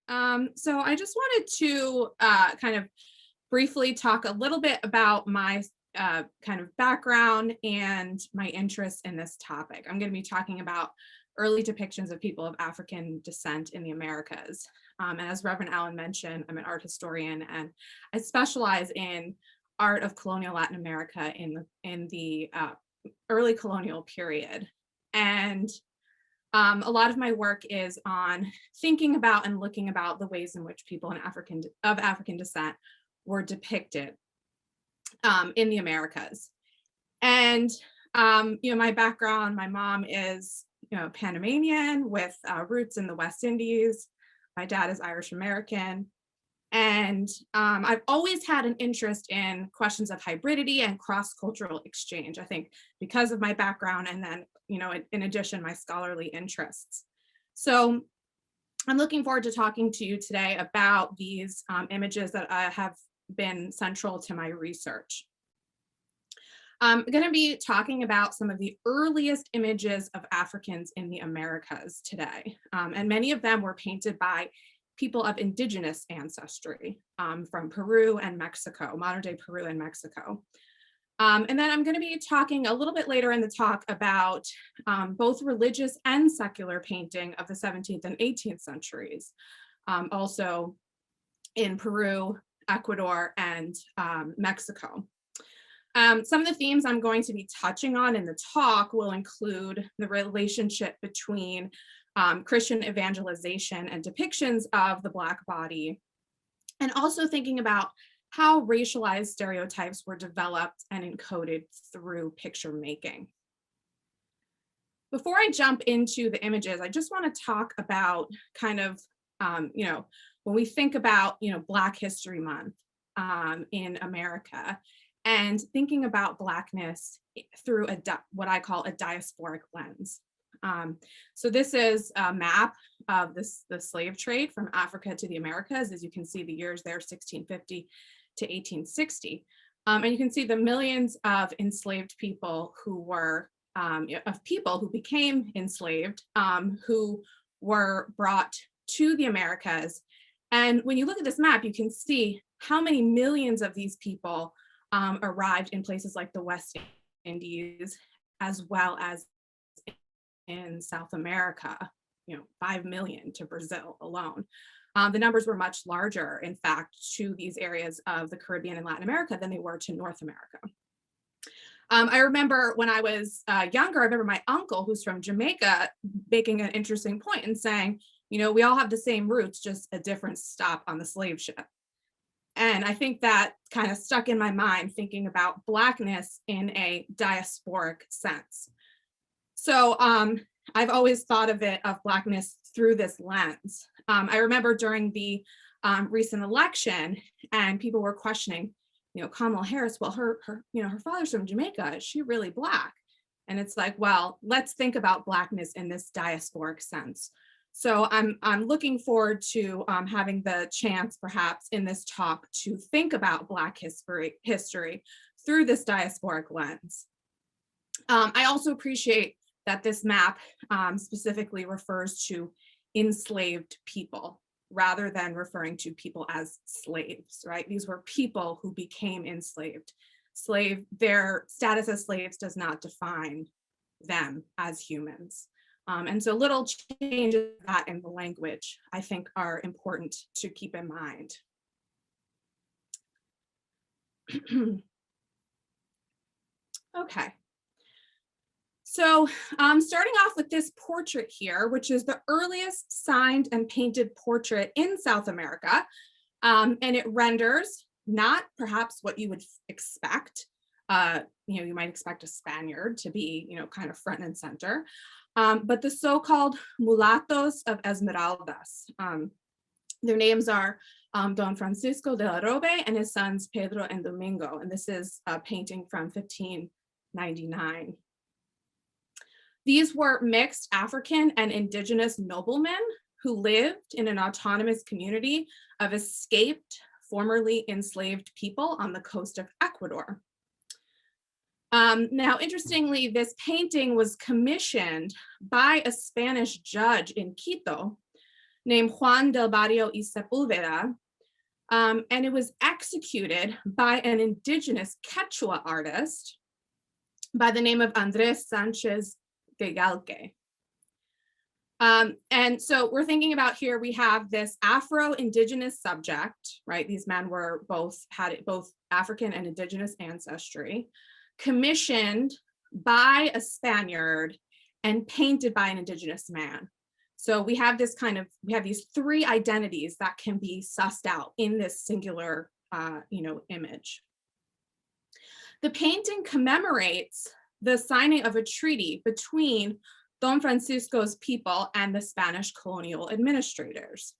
So I just wanted to kind of briefly talk a little bit about my kind of background and my interest in this topic. I'm going to be talking about early depictions of people of African descent in the Americas. And as Reverend Allen mentioned, I'm an art historian and I specialize in art of colonial Latin America in the early colonial period. And a lot of my work is on thinking about and looking about the ways in which people of African descent were depicted in the Americas. And my background, my mom is Panamanian with roots in the West Indies. My dad is Irish American. And I've always had an interest in questions of hybridity and cross-cultural exchange, I think, because of my background and then, in addition, my scholarly interests. So I'm looking forward to talking to you today about these images that have been central to my research. I'm going to be talking about some of the earliest images of Africans in the Americas today. And many of them were painted by people of indigenous ancestry from Peru and Mexico, modern day Peru and Mexico. And then I'm going to be talking a little bit later in the talk about both religious and secular painting of the 17th and 18th centuries, also in Peru, Ecuador, and Mexico. Some of the themes I'm going to be touching on in the talk will include the relationship between Christian evangelization and depictions of the Black body, and also thinking about how racialized stereotypes were developed and encoded through picture making. Before I jump into the images, I just want to talk about kind of, when we think about, Black History Month in America, and thinking about Blackness through what I call a diasporic lens. So this is a map of the slave trade from Africa to the Americas. As you can see, the years there, 1650 to 1860. And you can see the millions of enslaved people who were, who became enslaved, who were brought to the Americas. And when you look at this map, you can see how many millions of these people arrived in places like the West Indies, as well as in South America, 5 million to Brazil alone. The numbers were much larger, in fact, to these areas of the Caribbean and Latin America than they were to North America. I remember when I was younger, I remember my uncle, who's from Jamaica, making an interesting point and saying, we all have the same roots, just a different stop on the slave ship. And I think that kind of stuck in my mind, thinking about Blackness in a diasporic sense. So I've always thought of Blackness through this lens. I remember during the recent election, and people were questioning, Kamala Harris, well, her father's from Jamaica, is she really Black? And it's like, well, let's think about Blackness in this diasporic sense. So I'm looking forward to having the chance, perhaps, in this talk to think about Black history through this diasporic lens. I also appreciate that this map specifically refers to enslaved people rather than referring to people as slaves, right? These were people who became enslaved. Their status as slaves does not define them as humans. And so little changes that in the language, I think, are important to keep in mind. Okay. So starting off with this portrait here, which is the earliest signed and painted portrait in South America. And it renders not perhaps what you would expect. You might expect a Spaniard to be, kind of front and center. But the so-called mulattoes of Esmeraldas. Their names are Don Francisco de la Robe and his sons Pedro and Domingo. And this is a painting from 1599. These were mixed African and indigenous noblemen who lived in an autonomous community of escaped, formerly enslaved people on the coast of Ecuador. Now, interestingly, this painting was commissioned by a Spanish judge in Quito named Juan del Barrio y Sepúlveda, and it was executed by an indigenous Quechua artist by the name of Andres Sanchez Gegalque. And so we're thinking about here, we have this Afro-Indigenous subject, right? These men were had both African and Indigenous ancestry, commissioned by a Spaniard and painted by an Indigenous man. So we have this we have these three identities that can be sussed out in this singular, image. The painting commemorates the signing of a treaty between Don Francisco's people and the Spanish colonial administrators.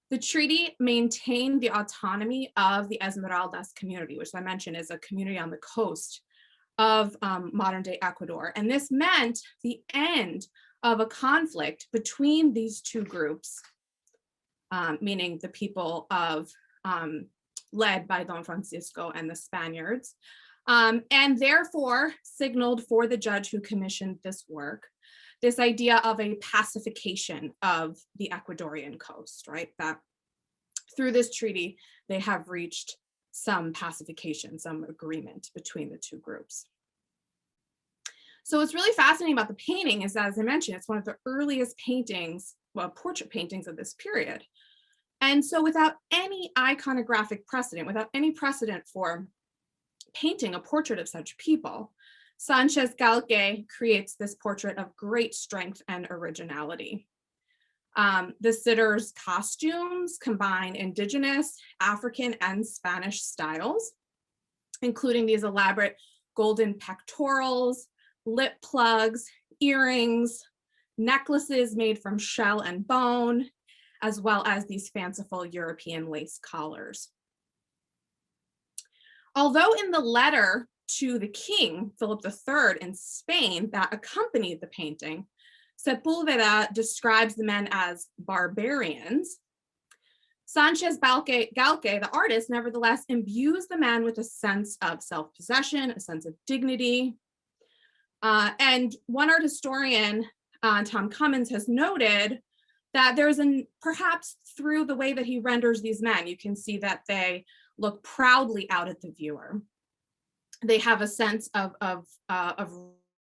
The treaty maintained the autonomy of the Esmeraldas community, which I mentioned is a community on the coast of modern day Ecuador. And this meant the end of a conflict between these two groups, meaning the people led by Don Francisco and the Spaniards, and therefore signaled for the judge who commissioned this work this idea of a pacification of the Ecuadorian coast, right? That through this treaty, they have reached some pacification, some agreement between the two groups. So what's really fascinating about the painting is that, as I mentioned, it's one of the earliest paintings, well, portrait paintings of this period. And so without any iconographic precedent, without any precedent for painting a portrait of such people, Sanchez Galque creates this portrait of great strength and originality. The sitter's costumes combine indigenous, African, and Spanish styles, including these elaborate golden pectorals, lip plugs, earrings, necklaces made from shell and bone, as well as these fanciful European lace collars. Although in the letter to the king, Philip III in Spain, that accompanied the painting, Sepúlveda describes the men as barbarians, Sanchez Galque, the artist, nevertheless imbues the man with a sense of self-possession, a sense of dignity. And one art historian, Tom Cummins, has noted that there's perhaps through the way that he renders these men, you can see that they look proudly out at the viewer. They have a sense of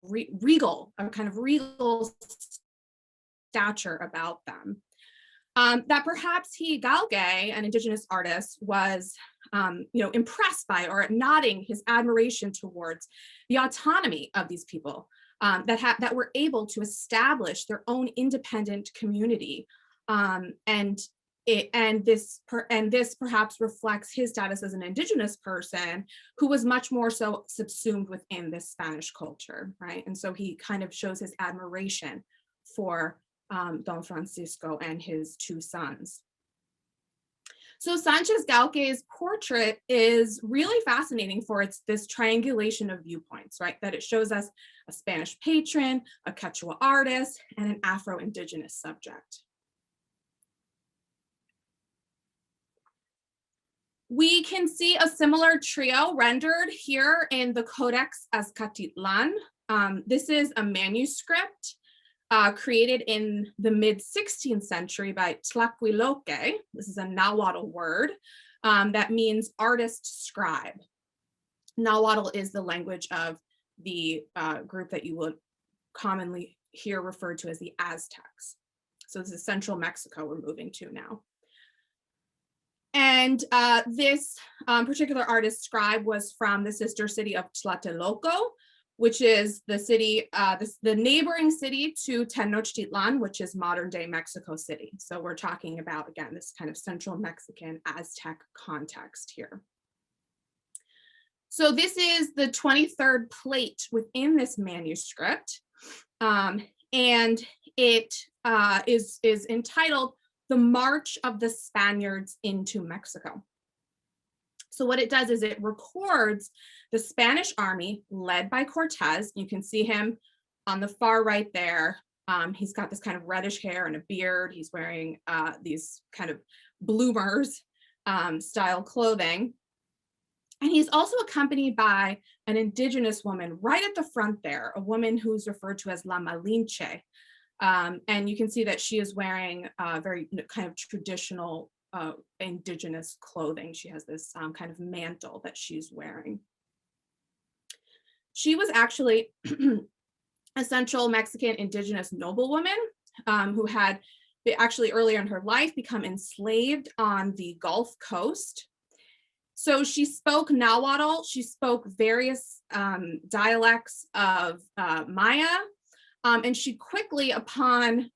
regal, a kind of regal stature about them. That perhaps Galque, an indigenous artist, was impressed by or nodding his admiration towards the autonomy of these people that were able to establish their own independent community, and this perhaps reflects his status as an indigenous person who was much more so subsumed within this Spanish culture, right? And so he kind of shows his admiration for Don Francisco and his two sons. So Sanchez Galque's portrait is really fascinating for this triangulation of viewpoints, right? That it shows us a Spanish patron, a Quechua artist, and an Afro-Indigenous subject. We can see a similar trio rendered here in the Codex Azcatitlan. This is a manuscript created in the mid-16th century by Tlaquiloque. This is a Nahuatl word that means artist scribe. Nahuatl is the language of the group that you would commonly hear referred to as the Aztecs. So this is central Mexico we're moving to now. And this particular artist scribe was from the sister city of Tlatelolco, which is the city, the neighboring city to Tenochtitlan, which is modern day Mexico City. So we're talking about, again, this kind of central Mexican Aztec context here. So this is the 23rd plate within this manuscript, and it is entitled "The March of the Spaniards into Mexico." So what it does is it records the Spanish army led by Cortez. You can see him on the far right there. He's got this kind of reddish hair and a beard. He's wearing these kind of bloomers style clothing. And he's also accompanied by an indigenous woman right at the front there, a woman who's referred to as La Malinche. And you can see that she is wearing very kind of traditional indigenous clothing. She has this kind of mantle that she's wearing. She was actually a Central Mexican indigenous noblewoman who had actually earlier in her life become enslaved on the Gulf Coast. So she spoke Nahuatl, she spoke various dialects of Maya, and she quickly, upon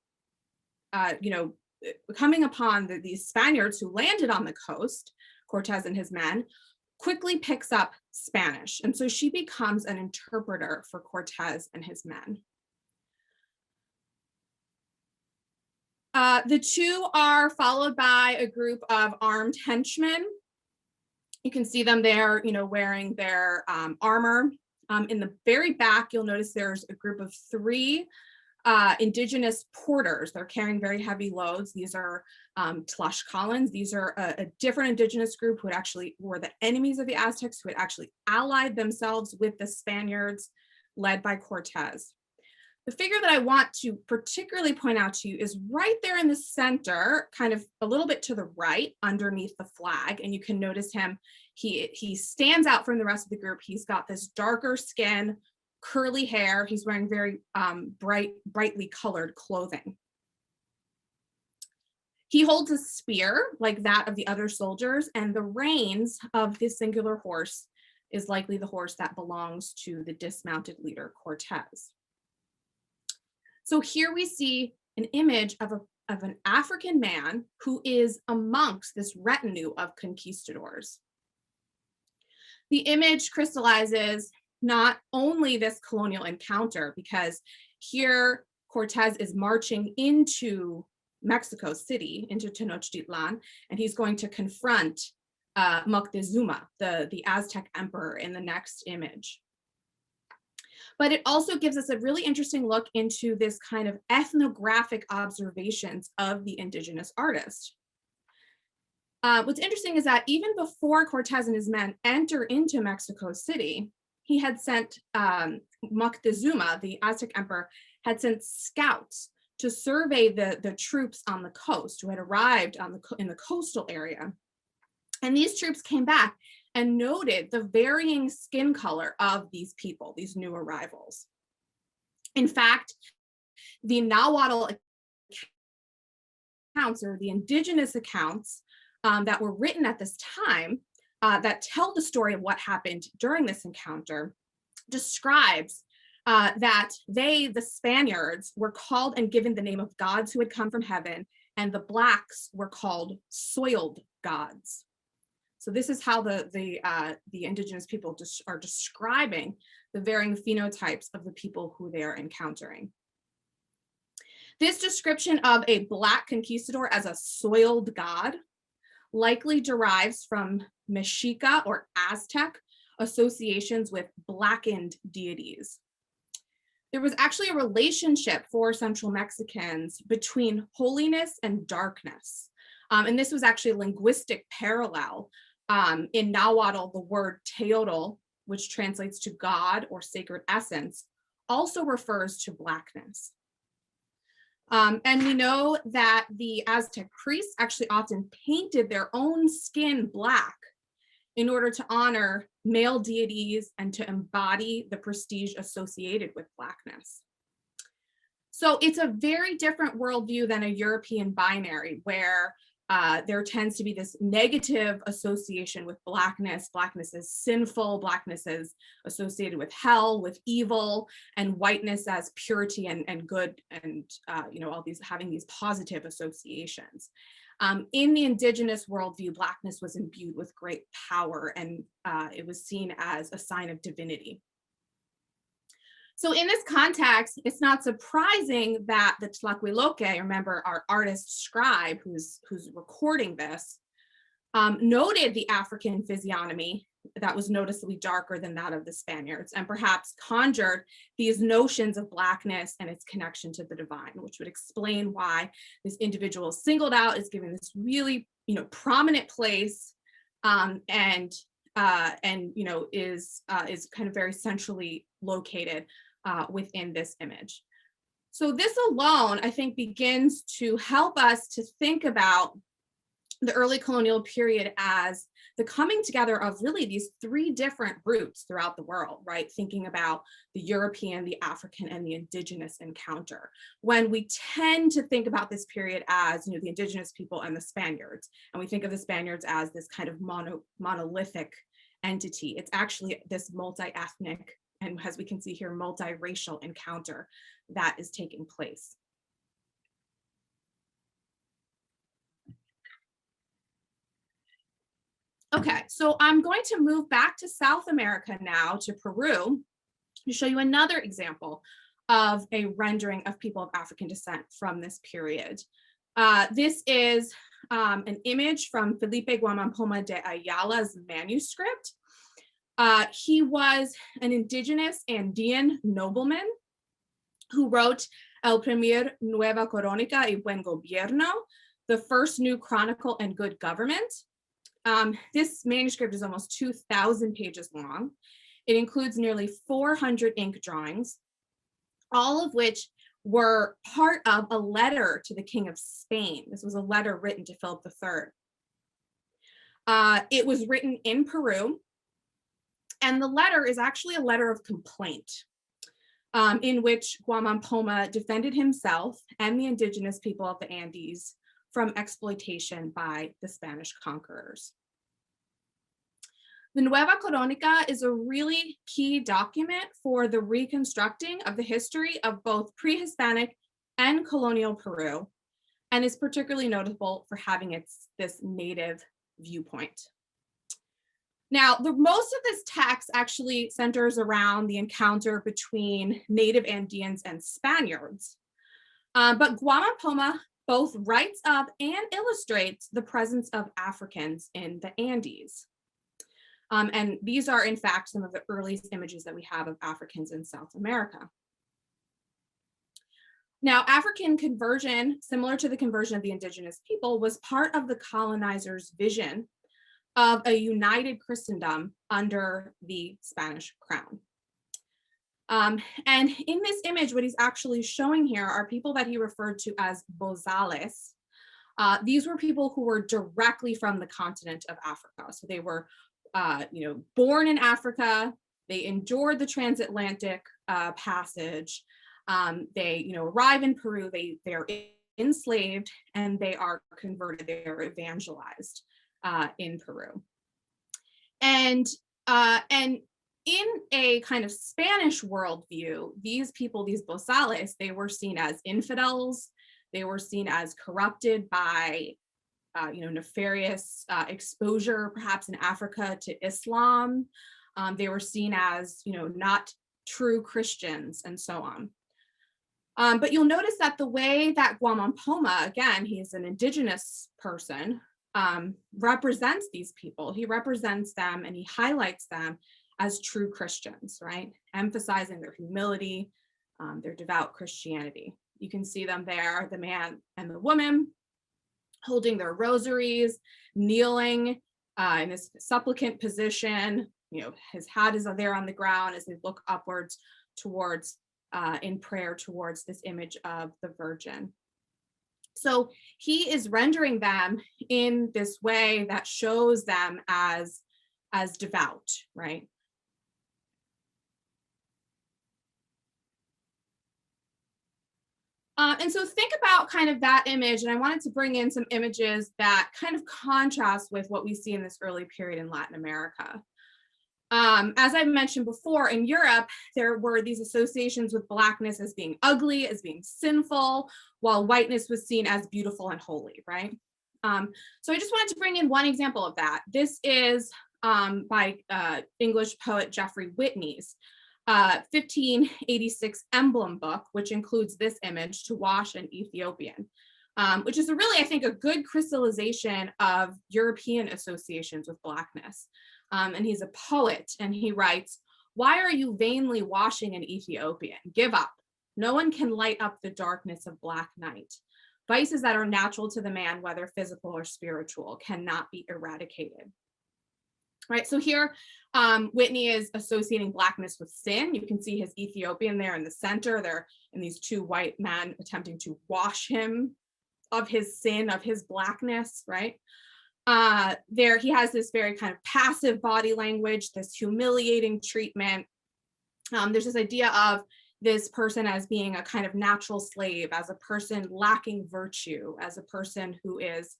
coming upon these Spaniards who landed on the coast, Cortez and his men, quickly picks up Spanish. And so she becomes an interpreter for Cortez and his men. The two are followed by a group of armed henchmen. You can see them there, wearing their armor. In the very back, you'll notice there's a group of 3 indigenous porters. They're carrying very heavy loads. These are Tlaxcalans. These are a different indigenous group who had actually were the enemies of the Aztecs, who had actually allied themselves with the Spaniards led by Cortez. The figure that I want to particularly point out to you is right there in the center, kind of a little bit to the right underneath the flag. And you can notice him, he stands out from the rest of the group. He's got this darker skin, curly hair. He's wearing very brightly colored clothing. He holds a spear like that of the other soldiers, and the reins of this singular horse is likely the horse that belongs to the dismounted leader, Cortez. So here we see an image of an African man who is amongst this retinue of conquistadors. The image crystallizes not only this colonial encounter, because here Cortez is marching into Mexico City, into Tenochtitlan, and he's going to confront Moctezuma, the Aztec emperor, in the next image. But it also gives us a really interesting look into this kind of ethnographic observations of the indigenous artist. What's interesting is that even before Cortez and his men enter into Mexico City, he had sent Moctezuma, the Aztec emperor, had sent scouts to survey the troops on the coast who had arrived in the coastal area. And these troops came back and noted the varying skin color of these people, these new arrivals. In fact, the Nahuatl accounts, or the indigenous accounts that were written at this time that tell the story of what happened during this encounter, describes that the Spaniards, were called and given the name of gods who had come from heaven, and the blacks were called soiled gods. So this is how the indigenous people are describing the varying phenotypes of the people who they are encountering. This description of a Black conquistador as a soiled god likely derives from Mexica or Aztec associations with blackened deities. There was actually a relationship for Central Mexicans between holiness and darkness. And this was actually a linguistic parallel. In Nahuatl, the word teotl, which translates to God or sacred essence, also refers to blackness. And we know that the Aztec priests actually often painted their own skin black in order to honor male deities and to embody the prestige associated with blackness. So it's a very different worldview than a European binary, where there tends to be this negative association with blackness. Blackness is sinful, blackness is associated with hell, with evil, and whiteness as purity and good, and all these having these positive associations. In the indigenous worldview, blackness was imbued with great power, and it was seen as a sign of divinity. So in this context, it's not surprising that the Tlatelolco, remember our artist scribe who's recording this, noted the African physiognomy that was noticeably darker than that of the Spaniards, and perhaps conjured these notions of blackness and its connection to the divine, which would explain why this individual is singled out, is given this really prominent place, and is kind of very centrally located within this image. So this alone, I think, begins to help us to think about the early colonial period as the coming together of really these three different roots throughout the world, right? Thinking about the European, the African, and the indigenous encounter. When we tend to think about this period as, the indigenous people and the Spaniards, and we think of the Spaniards as this kind of monolithic entity, it's actually this multi-ethnic, and as we can see here, multiracial encounter that is taking place. Okay, so I'm going to move back to South America now, to Peru, to show you another example of a rendering of people of African descent from this period. This is an image from Felipe Guamampoma de Ayala's manuscript. He was an indigenous Andean nobleman who wrote El Primer Nueva Crónica y Buen Gobierno, the first new chronicle and good government. This manuscript is almost 2,000 pages long. It includes nearly 400 ink drawings, all of which were part of a letter to the King of Spain. This was a letter written to Philip III. It was written in Peru, and the letter is actually a letter of complaint, in which Guamampoma defended himself and the indigenous people of the Andes from exploitation by the Spanish conquerors. The Nueva Crónica is a really key document for the reconstructing of the history of both pre-Hispanic and colonial Peru, and is particularly notable for having this native viewpoint. Now, most of this text actually centers around the encounter between native Andeans and Spaniards, but Guamampoma both writes of and illustrates the presence of Africans in the Andes. And these are, in fact, some of the earliest images that we have of Africans in South America. Now, African conversion, similar to the conversion of the indigenous people, was part of the colonizers' vision of a united Christendom under the Spanish crown. And in this image, what he's actually showing here are people that he referred to as bozales. These were people who were directly from the continent of Africa. So they were, born in Africa. They endured the transatlantic passage. They, arrive in Peru. They are enslaved, and they are converted. They are evangelized in Peru. And in a kind of Spanish worldview, these people, these bozales, they were seen as infidels. They were seen as corrupted by, nefarious exposure, perhaps in Africa, to Islam. They were seen as, not true Christians, and so on. But you'll notice that the way that Guamampoma, again, he's an indigenous person, represents these people. He represents them and he highlights them as true Christians, right? Emphasizing their humility, their devout Christianity. You can see them there, the man and the woman, holding their rosaries, kneeling in this supplicant position. His hat is there on the ground as they look upwards towards, in prayer towards this image of the Virgin. So he is rendering them in this way that shows them as devout, right? And so think about kind of that image, and I wanted to bring in some images that kind of contrast with what we see in this early period in Latin America. As I mentioned before, in Europe, there were these associations with Blackness as being ugly, as being sinful, while whiteness was seen as beautiful and holy, right? So I just wanted to bring in one example of that. This is by English poet Geoffrey Whitney's 1586 emblem book, which includes this image, To Wash an Ethiopian, which is really, I think, a good crystallization of European associations with Blackness. And he's a poet, and he writes, "Why are you vainly washing an Ethiopian? Give up. No one can light up the darkness of black night. Vices that are natural to the man, whether physical or spiritual, cannot be eradicated." right? So here, Whitney is associating Blackness with sin. You can see his Ethiopian there in the center. There, and these two white men attempting to wash him of his sin, of his Blackness, right? There, he has this very kind of passive body language, this humiliating treatment. There's this idea of this person as being a kind of natural slave, as a person lacking virtue, as a person who is,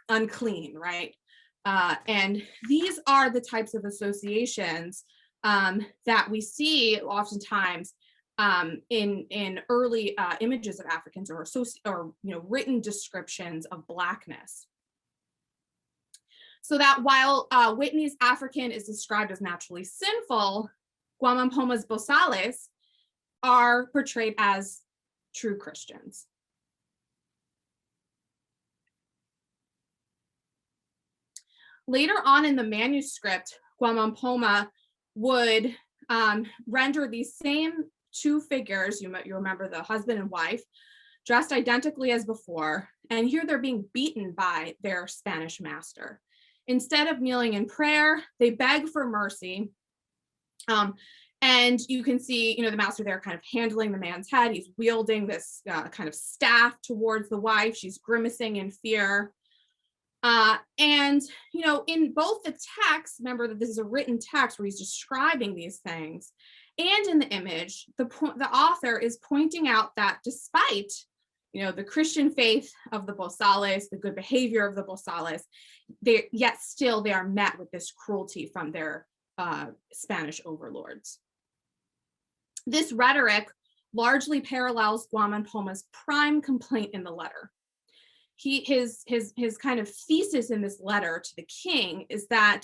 unclean, right? And these are the types of associations that we see oftentimes in early images of Africans, or written descriptions of Blackness. So that while Whitney's African is described as naturally sinful, Gwamampoma's Bosales are portrayed as true Christians. Later on in the manuscript, Gwamampoma would render these same two figures, you remember the husband and wife, dressed identically as before, and here they're being beaten by their Spanish master. Instead of kneeling in prayer, they beg for mercy. And you can see, the master there kind of handling the man's head. He's wielding this kind of staff towards the wife. She's grimacing in fear. And, in both the text, remember that this is a written text where he's describing these things, and in the image, the author is pointing out that despite, the Christian faith of the Bosales, the good behavior of the Bosales, yet still they are met with this cruelty from their Spanish overlords. This rhetoric largely parallels Gwamampoma's prime complaint in the letter. His kind of thesis in this letter to the king is that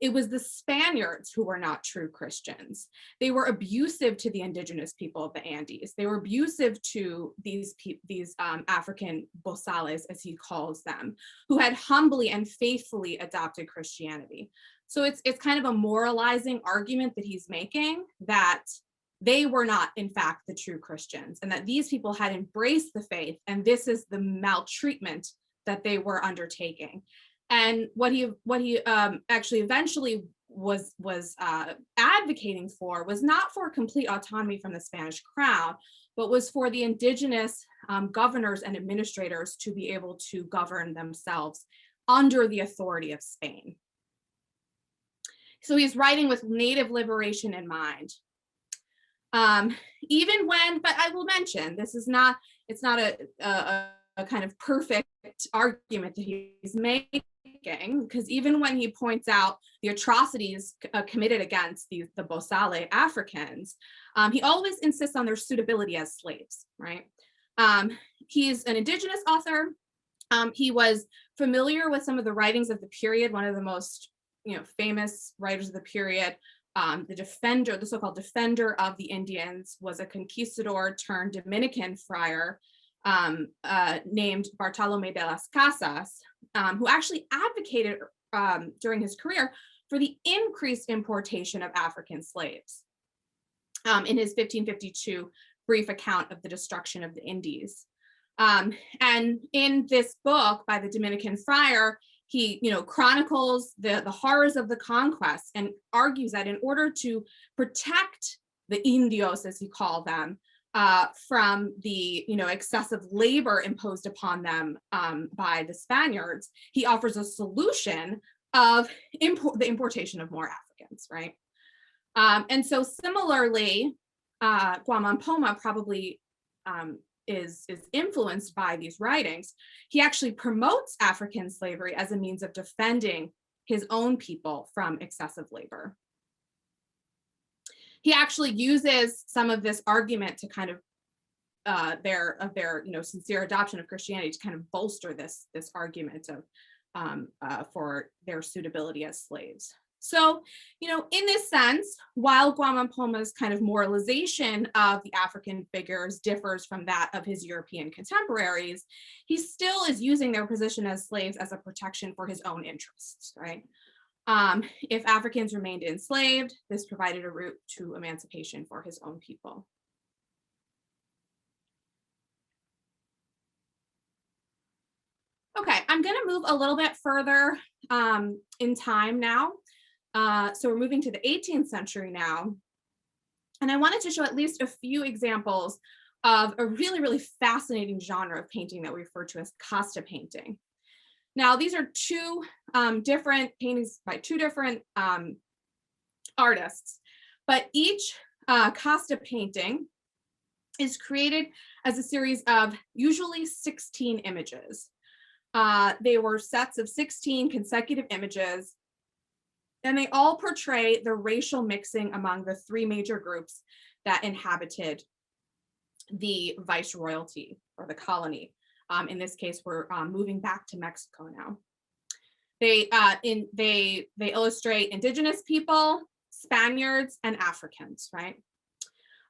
it was the Spaniards who were not true Christians. They were abusive to the indigenous people of the Andes. They were abusive to these African Bosales, as he calls them, who had humbly and faithfully adopted Christianity. So it's kind of a moralizing argument that he's making, that they were not, in fact, the true Christians, and that these people had embraced the faith, and this is the maltreatment that they were undertaking. And what he actually eventually was advocating for was not for complete autonomy from the Spanish crown, but was for the indigenous governors and administrators to be able to govern themselves under the authority of Spain. So he's writing with native liberation in mind. Even when, but I will mention, it's not a kind of perfect argument that he's making, because even when he points out the atrocities committed against the Bosale Africans, he always insists on their suitability as slaves, right? He's an indigenous author. He was familiar with some of the writings of the period. One of the most famous writers of the period, the so-called defender of the Indians, was a conquistador turned Dominican friar named Bartolome de las Casas, who actually advocated during his career for the increased importation of African slaves in his 1552 brief account of the destruction of the Indies. And in this book by the Dominican friar, he chronicles the horrors of the conquest and argues that in order to protect the indios, as he called them, from the excessive labor imposed upon them by the Spaniards, he offers a solution of the importation of more Africans, right? And so similarly, Gwamampoma probably is influenced by these writings. He actually promotes African slavery as a means of defending his own people from excessive labor. He actually uses some of this argument to kind of their sincere adoption of Christianity to kind of bolster this argument of for their suitability as slaves. So, in this sense, while Gwamampoma's kind of moralization of the African figures differs from that of his European contemporaries, he still is using their position as slaves as a protection for his own interests, right? If Africans remained enslaved, this provided a route to emancipation for his own people. Okay, I'm going to move a little bit further in time now. So we're moving to the 18th century now. And I wanted to show at least a few examples of a really, really fascinating genre of painting that we refer to as Costa painting. Now, these are two different paintings by two different artists, but each Costa painting is created as a series of usually 16 images. They were sets of 16 consecutive images, and they all portray the racial mixing among the three major groups that inhabited the viceroyalty or the colony. In this case, we're moving back to Mexico now. They illustrate indigenous people, Spaniards, and Africans, right?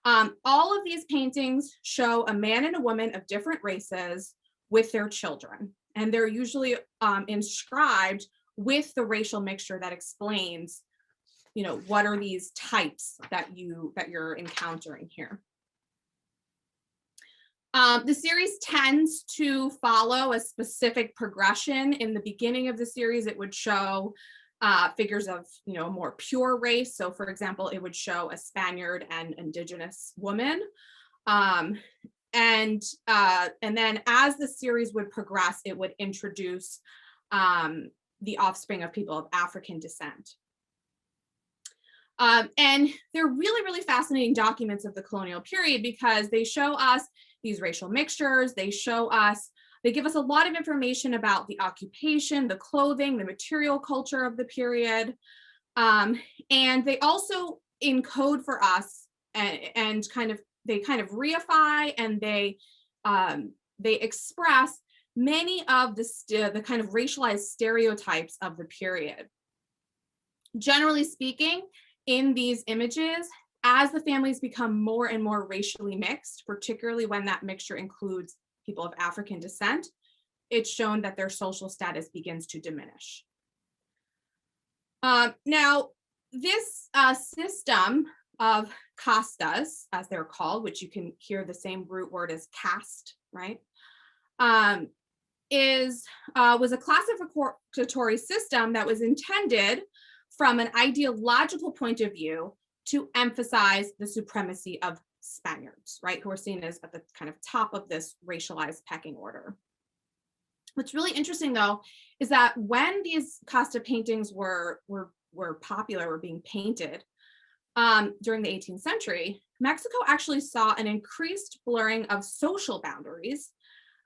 All of these paintings show a man and a woman of different races with their children, and they're usually inscribed with the racial mixture that explains, what are these types that you're encountering here. The series tends to follow a specific progression. In the beginning of the series, it would show figures of, more pure race. So for example, it would show a Spaniard and indigenous woman. And then as the series would progress, it would introduce the offspring of people of African descent. And they're really, really fascinating documents of the colonial period because they show us these racial mixtures. They give us a lot of information about the occupation, the clothing, the material culture of the period. And they also encode for us and they kind of reify, and they express many of the kind of racialized stereotypes of the period. Generally speaking, in these images, as the families become more and more racially mixed, particularly when that mixture includes people of African descent, it's shown that their social status begins to diminish. Now, this system of castas, as they're called, which you can hear the same root word as caste, right, was a classificatory system that was intended from an ideological point of view to emphasize the supremacy of Spaniards, right, who are seen as at the kind of top of this racialized pecking order. What's really interesting, though, is that when these Costa paintings were popular, were being painted during the 18th century, Mexico actually saw an increased blurring of social boundaries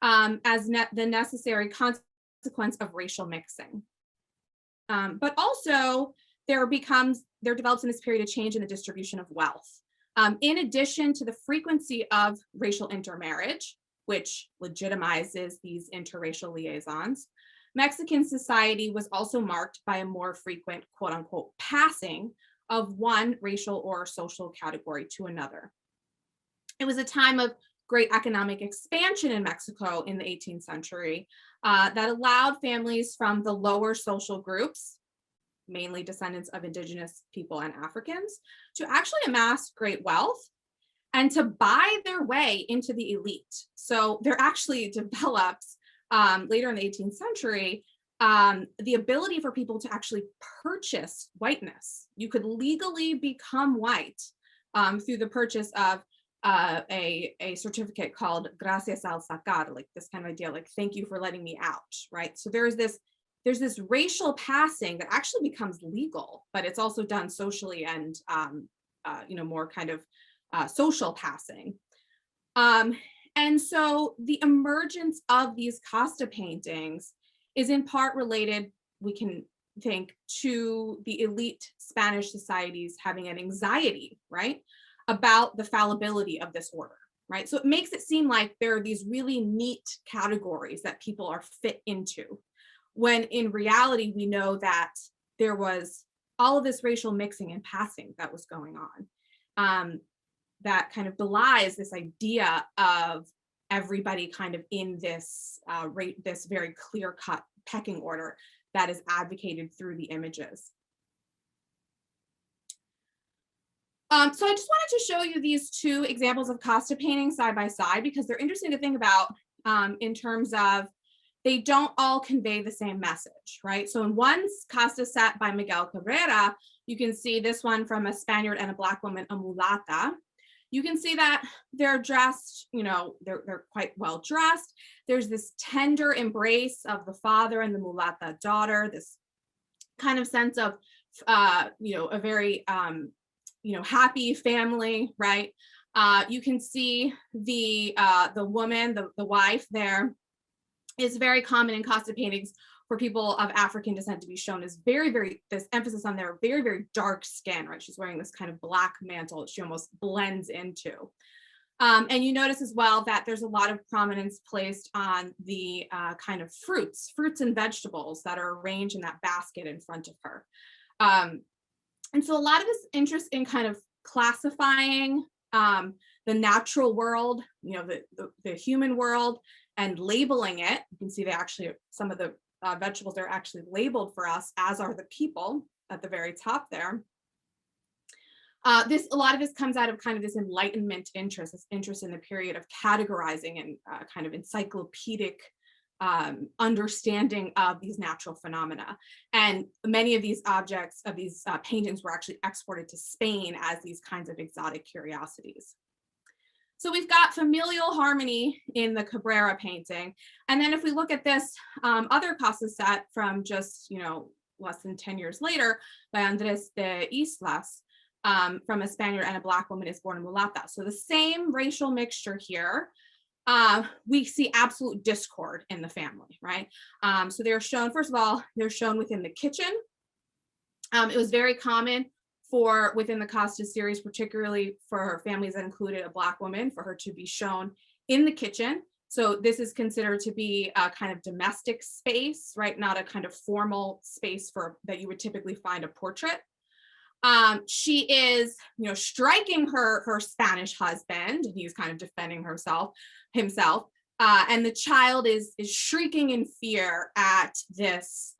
as the necessary consequence of racial mixing. But also, there develops in this period a change in the distribution of wealth. In addition to the frequency of racial intermarriage, which legitimizes these interracial liaisons, Mexican society was also marked by a more frequent, quote unquote, passing of one racial or social category to another. It was a time of great economic expansion in Mexico in the 18th century that allowed families from the lower social groups, mainly descendants of indigenous people and Africans, to actually amass great wealth and to buy their way into the elite. So there actually develops later in the 18th century the ability for people to actually purchase whiteness. You could legally become white through the purchase of a certificate called gracias al sacar, like this kind of idea, like thank you for letting me out, right? So there's this racial passing that actually becomes legal, but it's also done socially and more kind of social passing. And so the emergence of these Costa paintings is in part related, we can think, to the elite Spanish societies having an anxiety, right, about the fallibility of this order, right? So it makes it seem like there are these really neat categories that people are fit into, when in reality, we know that there was all of this racial mixing and passing that was going on. That kind of belies this idea of everybody kind of in this this very clear-cut pecking order that is advocated through the images. So I just wanted to show you these two examples of Costa paintings side by side because they're interesting to think about in terms of, they don't all convey the same message, right? So in one Costa set by Miguel Cabrera, you can see this one from a Spaniard and a Black woman, a mulata. You can see that they're dressed, they're quite well dressed. There's this tender embrace of the father and the mulata daughter, this kind of sense of, a very, happy family, right? You can see the woman, the wife there is very common in Costa paintings for people of African descent to be shown as very, very, this emphasis on their very, very dark skin, right? She's wearing this kind of black mantle that she almost blends into. And you notice as well that there's a lot of prominence placed on the kind of fruits and vegetables that are arranged in that basket in front of her. And so a lot of this interest in kind of classifying the natural world, the human world, and labeling it. You can see they actually, some of the vegetables are actually labeled for us, as are the people at the very top there. A lot of this comes out of kind of this Enlightenment interest, this interest in the period of categorizing and kind of encyclopedic understanding of these natural phenomena. And many of these objects, of these paintings, were actually exported to Spain as these kinds of exotic curiosities. So we've got familial harmony in the Cabrera painting. And then if we look at this other Casa set from just, less than 10 years later by Andres de Islas, from a Spaniard and a Black woman is born a mulata. So the same racial mixture here. We see absolute discord in the family, right? So they're shown, first of all, they're shown within the kitchen. It was very common within the Costa series, particularly for families that included a Black woman, for her to be shown in the kitchen. So this is considered to be a kind of domestic space, right? Not a kind of formal space that you would typically find a portrait. She is, striking her Spanish husband, and he's kind of defending himself. And the child is shrieking in fear at this,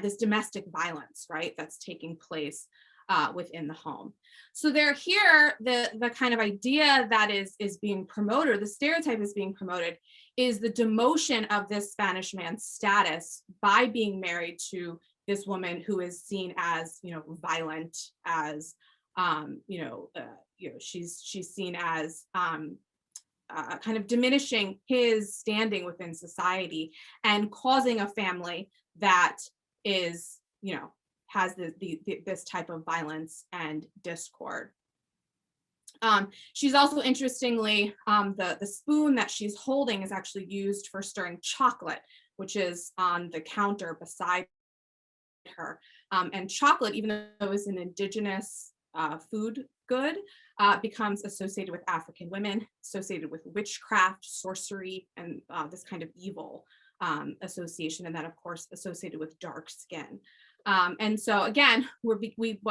this domestic violence, right? That's taking place within the home. So here, the kind of idea that is being promoted, the stereotype is being promoted, is the demotion of this Spanish man's status by being married to this woman who is seen as, violent, as, she's seen as kind of diminishing his standing within society and causing a family that is, has this type of violence and discord. She's also, interestingly, the spoon that she's holding is actually used for stirring chocolate, which is on the counter beside her. And chocolate, even though it's an indigenous food good, becomes associated with African women, associated with witchcraft, sorcery, and this kind of evil association, and that, of course, associated with dark skin. And so again, what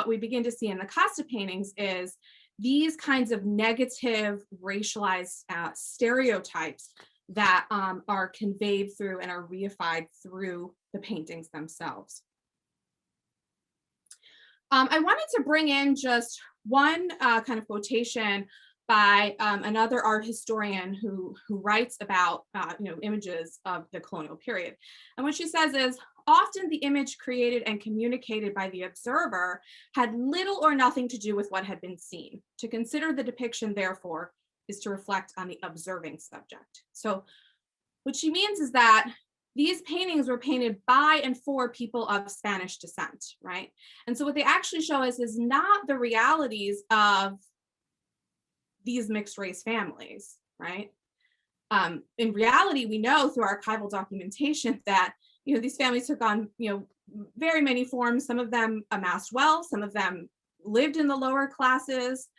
we begin to see in the Costa paintings is these kinds of negative racialized stereotypes that are conveyed through and are reified through the paintings themselves. I wanted to bring in just one kind of quotation by another art historian who writes about images of the colonial period. And what she says is, often the image created and communicated by the observer had little or nothing to do with what had been seen. To consider the depiction, therefore, is to reflect on the observing subject. So what she means is that these paintings were painted by and for people of Spanish descent, right? And so what they actually show us is not the realities of these mixed race families, right? In reality, we know through archival documentation that these families took on very many forms. Some of them amassed wealth, some of them lived in the lower classes.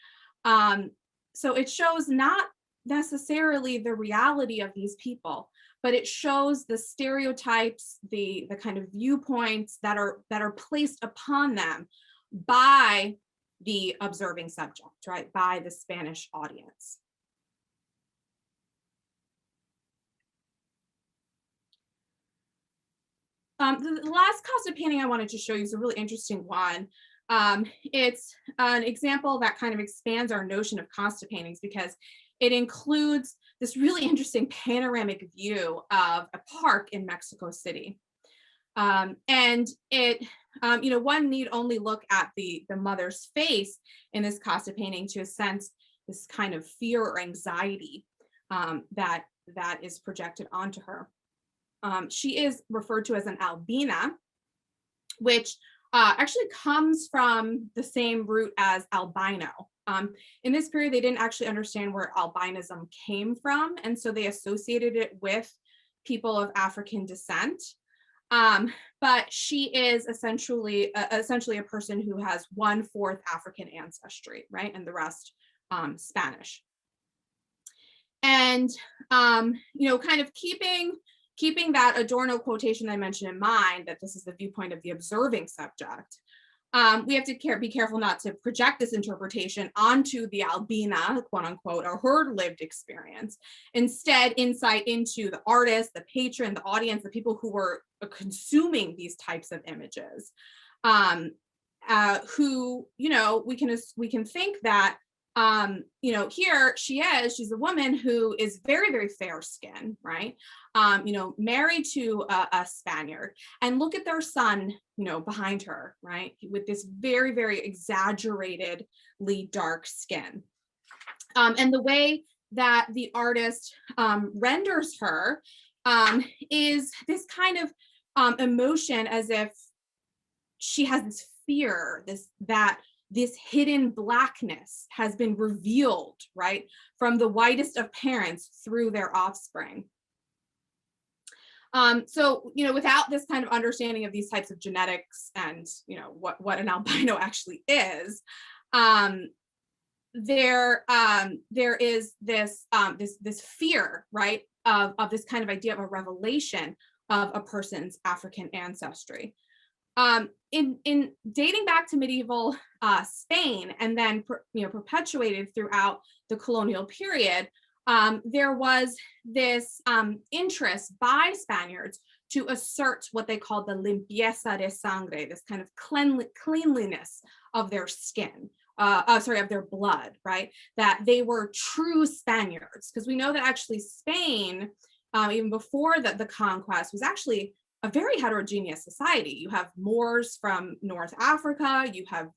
So it shows not necessarily the reality of these people, but it shows the stereotypes, the kind of viewpoints that are placed upon them by the observing subject, right? By the Spanish audience. The last Costa painting I wanted to show you is a really interesting one. It's an example that kind of expands our notion of Costa paintings because it includes this really interesting panoramic view of a park in Mexico City. And it, one need only look at the mother's face in this Costa painting to sense this kind of fear or anxiety that is projected onto her. She is referred to as an albina, which actually comes from the same root as albino. In this period, they didn't actually understand where albinism came from, and so they associated it with people of African descent. But she is essentially a person who has 1/4 African ancestry, right, and the rest Spanish. And kind of keeping that Adorno quotation I mentioned in mind, that this is the viewpoint of the observing subject, we have to be careful not to project this interpretation onto the albina, quote unquote, or her lived experience. Instead, insight into the artist, the patron, the audience, the people who were consuming these types of images, who, we can think that, here she's a woman who is very, very fair skinned, right? Married to a Spaniard, and look at their son, behind her, right? With this very, very exaggeratedly dark skin. And the way that the artist renders her is this kind of emotion, as if she has this fear, this hidden blackness has been revealed, right, from the whitest of parents through their offspring. So, without this kind of understanding of these types of genetics and, what an albino actually is, there is this fear, right, of this kind of idea of a revelation of a person's African ancestry. In dating back to medieval Spain, and then perpetuated throughout the colonial period, there was this interest by Spaniards to assert what they called the limpieza de sangre, this kind of cleanliness of their skin, of their blood, right? That they were true Spaniards, because we know that actually Spain, even before the conquest, was actually a very heterogeneous society. You have Moors from North Africa, you have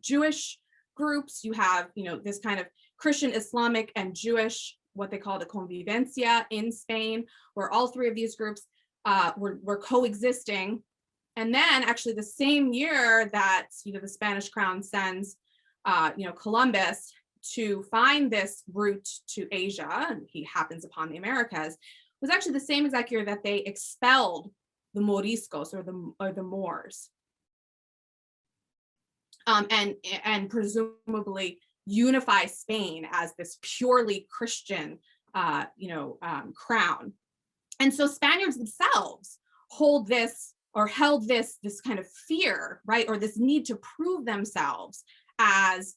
Jewish groups, you have this kind of Christian, Islamic, and Jewish, what they call the convivencia in Spain, where all three of these groups were coexisting. And then actually the same year that the Spanish crown sends Columbus to find this route to Asia, and he happens upon the Americas, was actually the same exact year that they expelled the Moriscos, or the Moors, and presumably unify Spain as this purely Christian, crown. And so Spaniards themselves held this kind of fear, right, or this need to prove themselves as,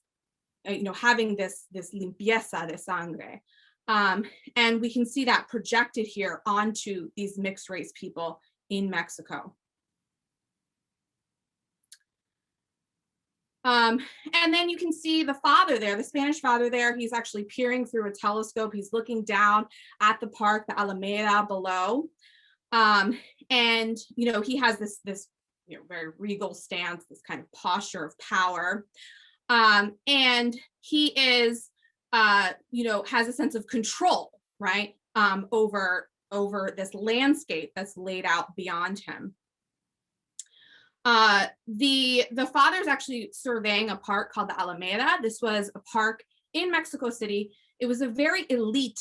having this limpieza de sangre. And we can see that projected here onto these mixed race people in Mexico. And then you can see the father there, the Spanish father there. He's actually peering through a telescope. He's looking down at the park, the Alameda below. And, he has this very regal stance, this kind of posture of power. And he is, has a sense of control, right, over this landscape that's laid out beyond him. The father's actually surveying a park called the Alameda. This was a park in Mexico City. It was a very elite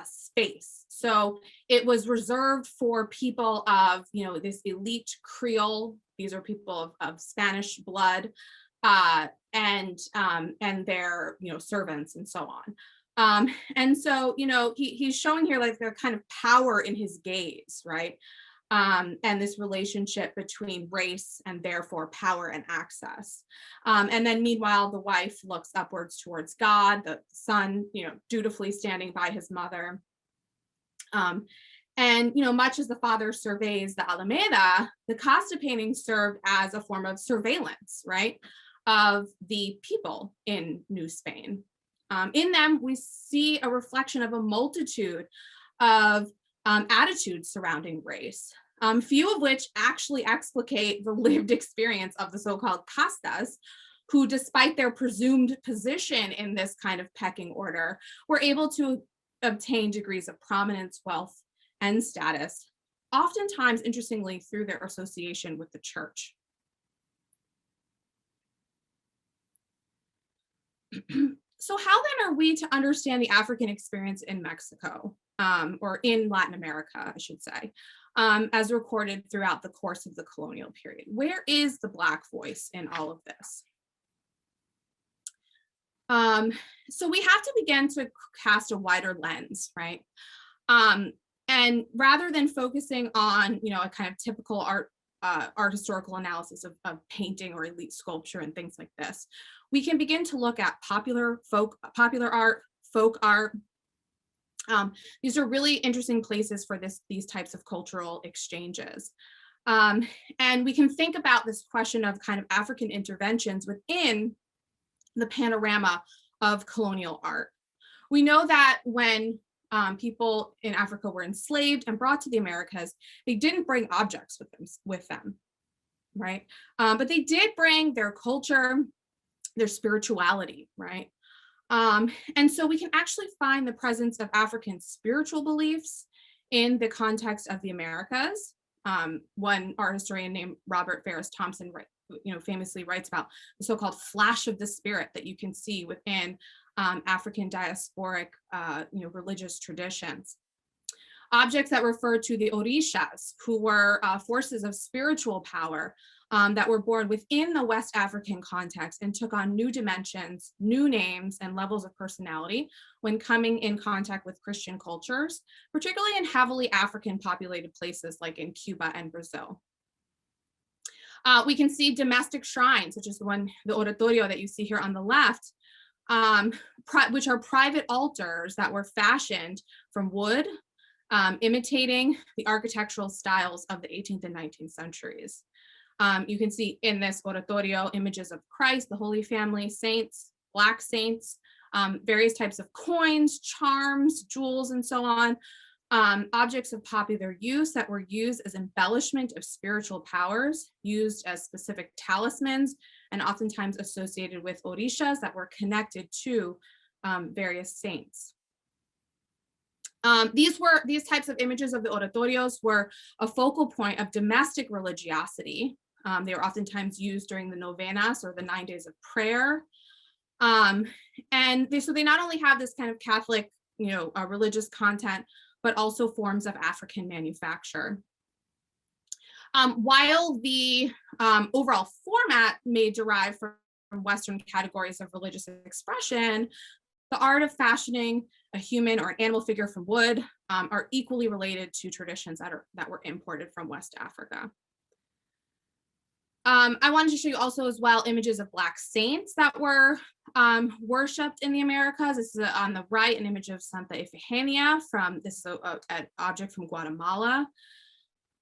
space. So it was reserved for people of, this elite Creole. These are people of Spanish blood, and their, servants and so on. And so, he's showing here like the kind of power in his gaze, right? And this relationship between race and therefore power and access. And then meanwhile, the wife looks upwards towards God, the son, dutifully standing by his mother. And, much as the father surveys the Alameda, the Costa painting served as a form of surveillance, right, of the people in New Spain. In them, we see a reflection of a multitude of attitudes surrounding race, few of which actually explicate the lived experience of the so-called castas, who, despite their presumed position in this kind of pecking order, were able to obtain degrees of prominence, wealth, and status, oftentimes, interestingly, through their association with the church. So how then are we to understand the African experience in Mexico, or in Latin America, I should say, as recorded throughout the course of the colonial period? Where is the Black voice in all of this? So we have to begin to cast a wider lens, right? And rather than focusing on, a kind of typical art historical analysis of painting or elite sculpture and things like this, we can begin to look at popular art, folk art. These are really interesting places for these types of cultural exchanges. And we can think about this question of kind of African interventions within the panorama of colonial art. We know that when people in Africa were enslaved and brought to the Americas, they didn't bring objects with them, right? But they did bring their culture, their spirituality, right? And so we can actually find the presence of African spiritual beliefs in the context of the Americas. One art historian named Robert Ferris Thompson, famously writes about the so-called flash of the spirit that you can see within African diasporic, religious traditions. Objects that refer to the orishas, who were forces of spiritual power that were born within the West African context and took on new dimensions, new names, and levels of personality when coming in contact with Christian cultures, particularly in heavily African populated places like in Cuba and Brazil. We can see domestic shrines, which is the oratorio that you see here on the left, which are private altars that were fashioned from wood, imitating the architectural styles of the 18th and 19th centuries. You can see in this oratorio images of Christ, the Holy Family, saints, Black saints, various types of coins, charms, jewels, and so on. Objects of popular use that were used as embellishment of spiritual powers, used as specific talismans, and oftentimes associated with orishas that were connected to various saints. These types of images of the oratorios were a focal point of domestic religiosity. They were oftentimes used during the novenas, or the 9 days of prayer. So they not only have this kind of Catholic, religious content, but also forms of African manufacture. While the overall format may derive from Western categories of religious expression, the art of fashioning a human or an animal figure from wood are equally related to traditions that were imported from West Africa. I wanted to show you also as well images of Black saints that were worshipped in the Americas. This is on the right, an image of Santa Ifigenia this is an object from Guatemala.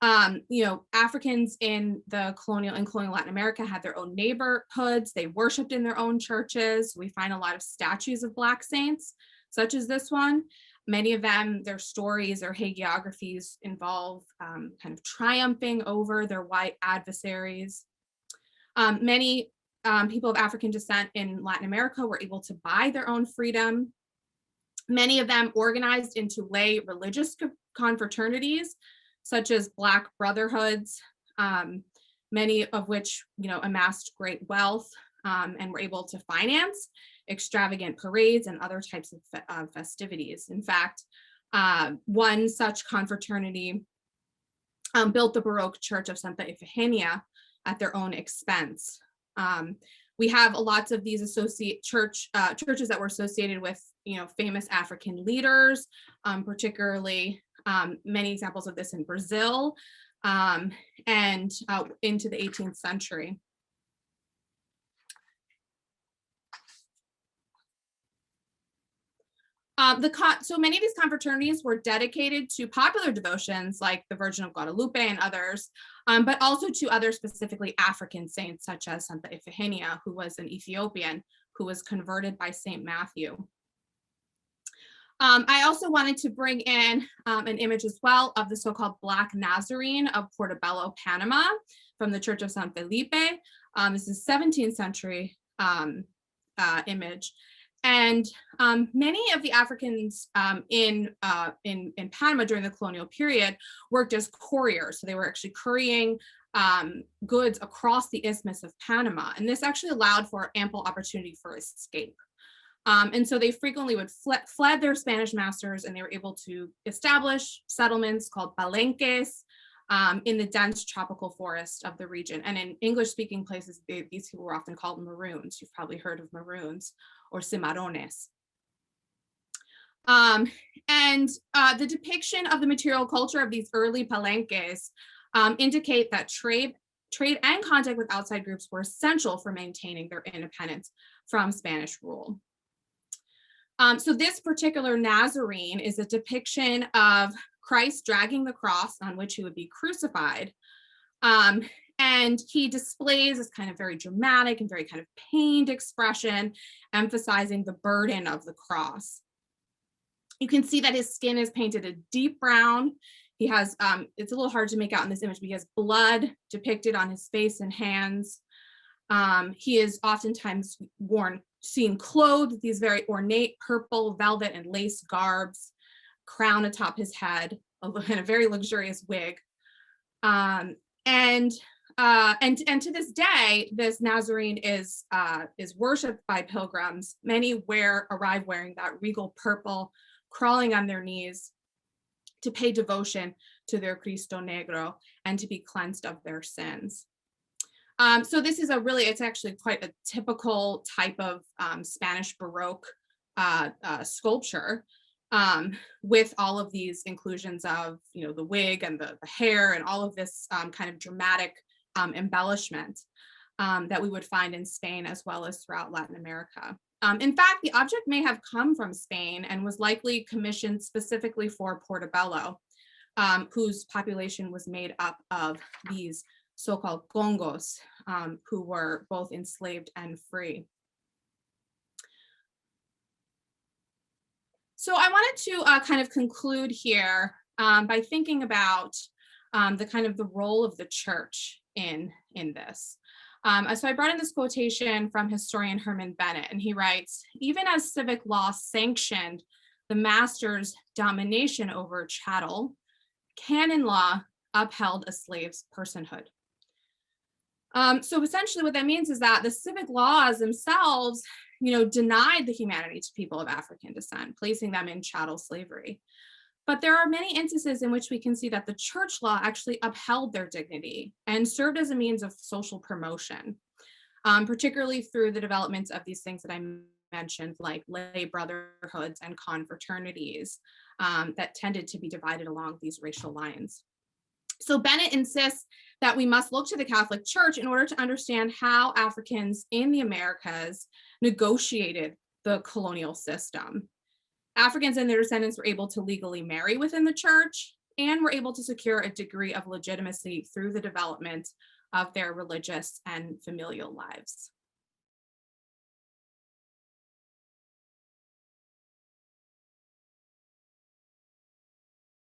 Africans in colonial Latin America had their own neighborhoods. They worshiped in their own churches. We find a lot of statues of Black saints, such as this one. Many of them, their stories or hagiographies involve kind of triumphing over their white adversaries. Many people of African descent in Latin America were able to buy their own freedom. Many of them organized into lay religious confraternities, such as Black brotherhoods, many of which amassed great wealth and were able to finance extravagant parades and other types of festivities. In fact, one such confraternity built the Baroque Church of Santa Ifigenia at their own expense. We have lots of these churches that were associated with famous African leaders, particularly many examples of this in Brazil and into the 18th century. So many of these confraternities were dedicated to popular devotions like the Virgin of Guadalupe and others, but also to other specifically African saints, such as Santa Ifigenia, who was an Ethiopian who was converted by Saint Matthew. I also wanted to bring in an image as well of the so-called Black Nazarene of Portobello, Panama, from the Church of San Felipe. This is 17th century image. And many of the Africans in Panama during the colonial period worked as couriers. So they were actually currying goods across the Isthmus of Panama. And this actually allowed for ample opportunity for escape. And so they frequently would fled their Spanish masters, and they were able to establish settlements called palenques in the dense tropical forest of the region. And in English-speaking places, these people were often called Maroons. You've probably heard of Maroons or Cimarrones. And the depiction of the material culture of these early palenques indicate that trade and contact with outside groups were essential for maintaining their independence from Spanish rule. So this particular Nazarene is a depiction of Christ dragging the cross on which he would be crucified. And he displays this kind of very dramatic and very kind of pained expression, emphasizing the burden of the cross. You can see that his skin is painted a deep brown. He has, it's a little hard to make out in this image, but he has blood depicted on his face and hands. He is oftentimes seen clothed with these very ornate purple velvet and lace garbs, crown atop his head, and a very luxurious wig. And to this day, this Nazarene is worshipped by pilgrims. Many arrive wearing that regal purple, crawling on their knees to pay devotion to their Cristo Negro and to be cleansed of their sins. So this is it's actually quite a typical type of Spanish Baroque sculpture, with all of these inclusions of, the wig and the hair and all of this kind of dramatic embellishment that we would find in Spain as well as throughout Latin America. In fact, the object may have come from Spain and was likely commissioned specifically for Portobello, whose population was made up of these so-called Congos, who were both enslaved and free. So I wanted to kind of conclude here by thinking about the role of the church in this. So I brought in this quotation from historian Herman Bennett, and he writes, "Even as civic law sanctioned the master's domination over chattel, canon law upheld a slave's personhood." So essentially what that means is that the civic laws themselves, denied the humanity to people of African descent, placing them in chattel slavery. But there are many instances in which we can see that the church law actually upheld their dignity and served as a means of social promotion, particularly through the development of these things that I mentioned, like lay brotherhoods and confraternities that tended to be divided along these racial lines. So Bennett insists that we must look to the Catholic Church in order to understand how Africans in the Americas negotiated the colonial system. Africans and their descendants were able to legally marry within the church and were able to secure a degree of legitimacy through the development of their religious and familial lives.